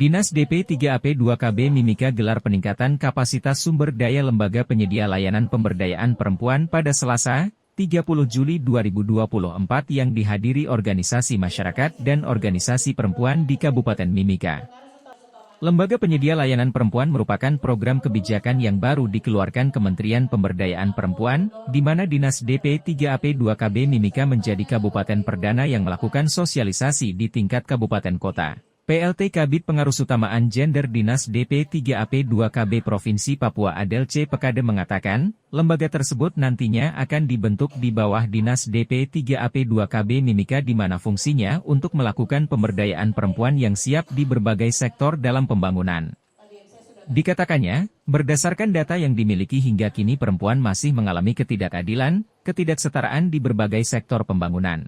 Dinas DP3AP2KB Mimika gelar peningkatan kapasitas sumber daya lembaga penyedia layanan pemberdayaan perempuan pada Selasa, 30 Juli 2024 yang dihadiri organisasi masyarakat dan organisasi perempuan di Kabupaten Mimika. Lembaga penyedia layanan perempuan merupakan program kebijakan yang baru dikeluarkan Kementerian Pemberdayaan Perempuan, di mana Dinas DP3AP2KB Mimika menjadi kabupaten perdana yang melakukan sosialisasi di tingkat kabupaten kota. PLT Kabid Pengarusutamaan Gender Dinas DP3AP2KB Provinsi Papua Adel C. Pekade mengatakan, lembaga tersebut nantinya akan dibentuk di bawah Dinas DP3AP2KB Mimika di mana fungsinya untuk melakukan pemberdayaan perempuan yang siap di berbagai sektor dalam pembangunan. Dikatakannya, berdasarkan data yang dimiliki hingga kini perempuan masih mengalami ketidakadilan, ketidaksetaraan di berbagai sektor pembangunan.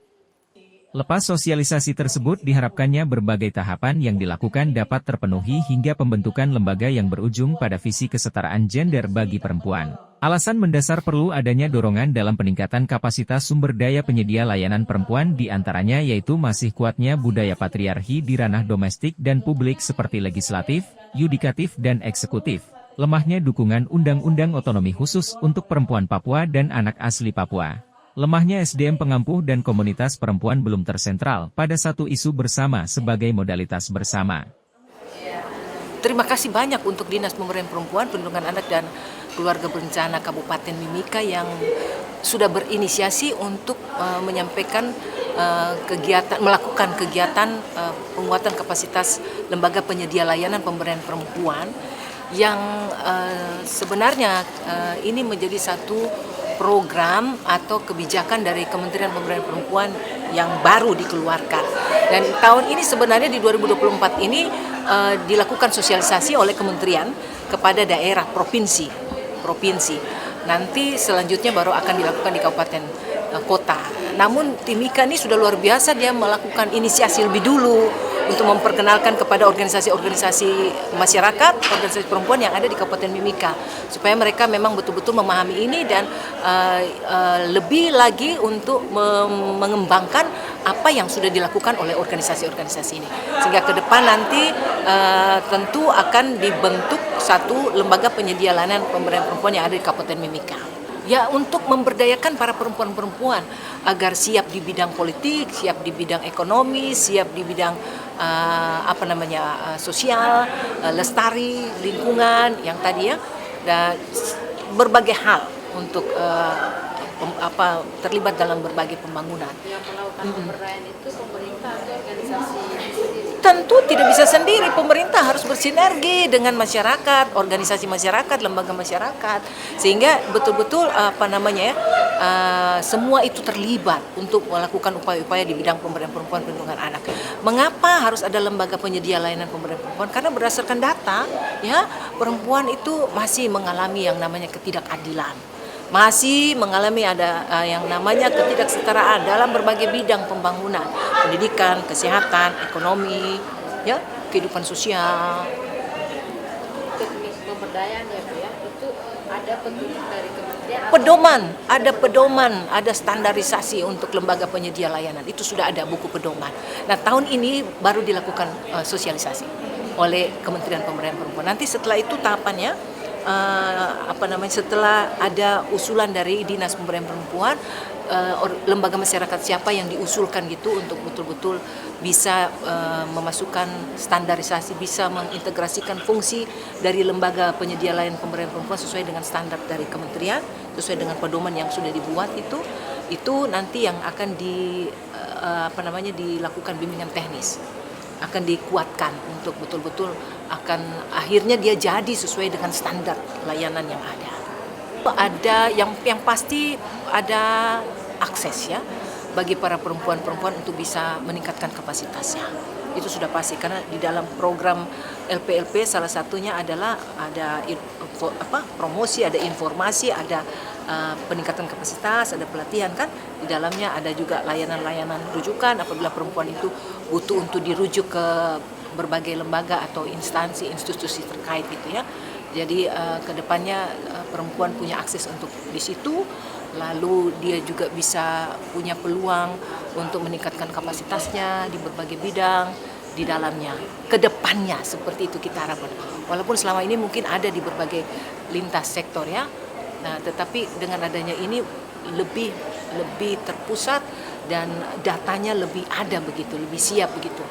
Lepas sosialisasi tersebut diharapkannya berbagai tahapan yang dilakukan dapat terpenuhi hingga pembentukan lembaga yang berujung pada visi kesetaraan gender bagi perempuan. Alasan mendasar perlu adanya dorongan dalam peningkatan kapasitas sumber daya penyedia layanan perempuan diantaranya yaitu masih kuatnya budaya patriarki di ranah domestik dan publik seperti legislatif, yudikatif dan eksekutif. Lemahnya dukungan undang-undang otonomi khusus untuk perempuan Papua dan anak asli Papua. Lemahnya SDM pengampuh dan komunitas perempuan belum tersentral pada satu isu bersama sebagai modalitas bersama. Terima kasih banyak untuk Dinas Pemberdayaan Perempuan, Perlindungan Anak dan Keluarga Berencana Kabupaten Mimika yang sudah berinisiasi untuk menyampaikan melakukan kegiatan penguatan kapasitas lembaga penyedia layanan pemberdayaan perempuan yang sebenarnya ini menjadi satu program atau kebijakan dari Kementerian Pemberdayaan Perempuan yang baru dikeluarkan. Dan tahun ini sebenarnya di 2024 ini dilakukan sosialisasi oleh kementerian kepada daerah provinsi. Nanti selanjutnya baru akan dilakukan di kabupaten kota. Namun Timika ini sudah luar biasa, dia melakukan inisiasi lebih dulu untuk memperkenalkan kepada organisasi-organisasi masyarakat, organisasi perempuan yang ada di Kabupaten Mimika, supaya mereka memang betul-betul memahami ini dan lebih lagi untuk mengembangkan apa yang sudah dilakukan oleh organisasi-organisasi ini. Sehingga ke depan nanti tentu akan dibentuk satu lembaga penyedia layanan pemberdayaan perempuan yang ada di Kabupaten Mimika. Ya, untuk memberdayakan para perempuan-perempuan agar siap di bidang politik, siap di bidang ekonomi, siap di bidang sosial, lestari, lingkungan yang tadi ya, dan berbagai hal untuk terlibat dalam berbagai pembangunan. Yang melakukan pemberdayaan itu pemerintah atau organisasi sendiri? Tentu tidak bisa sendiri, pemerintah harus bersinergi dengan masyarakat, organisasi masyarakat, lembaga masyarakat, sehingga betul-betul semua itu terlibat untuk melakukan upaya-upaya di bidang pemberdayaan perempuan, perlindungan anak. Mengapa harus ada lembaga penyedia layanan pemberdayaan perempuan? Karena berdasarkan data, ya, perempuan itu masih mengalami yang namanya ketidakadilan. Masih mengalami ada yang namanya ketidaksetaraan dalam berbagai bidang pembangunan, pendidikan, kesehatan, ekonomi, ya, kehidupan sosial. Teknik pemberdayaan ya Bu ya, itu ada petunjuk dari kementerian? Pedoman, ada standarisasi untuk lembaga penyedia layanan, itu sudah ada buku pedoman. Nah, tahun ini baru dilakukan sosialisasi oleh Kementerian Pemberdayaan Perempuan. Nanti setelah itu tahapannya, setelah ada usulan dari Dinas Pemberdayaan Perempuan, lembaga masyarakat siapa yang diusulkan gitu untuk betul-betul bisa memasukkan standarisasi, bisa mengintegrasikan fungsi dari lembaga penyedia layanan pemberdayaan perempuan sesuai dengan standar dari kementerian, sesuai dengan pedoman yang sudah dibuat itu nanti yang akan dilakukan bimbingan teknis, akan dikuatkan untuk betul-betul akan akhirnya dia jadi sesuai dengan standar layanan yang ada. Ada yang pasti ada akses ya bagi para perempuan-perempuan untuk bisa meningkatkan kapasitasnya. Itu sudah pasti karena di dalam program LPLP salah satunya adalah ada promosi, ada informasi, ada peningkatan kapasitas, ada pelatihan kan. Di dalamnya ada juga layanan-layanan rujukan apabila perempuan itu butuh untuk dirujuk ke berbagai lembaga atau institusi terkait gitu ya. Jadi kedepannya perempuan punya akses untuk di situ, lalu dia juga bisa punya peluang untuk meningkatkan kapasitasnya di berbagai bidang di dalamnya, ke depannya seperti itu kita harapkan. Walaupun selama ini mungkin ada di berbagai lintas sektor ya, nah, tetapi dengan adanya ini lebih terpusat dan datanya lebih ada begitu, lebih siap begitu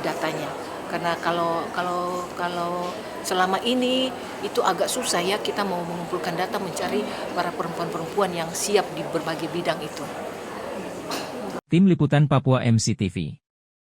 datanya. Karena kalau selama ini itu agak susah ya kita mau mengumpulkan data mencari para perempuan-perempuan yang siap di berbagai bidang itu. Tim Liputan Papua MCTV.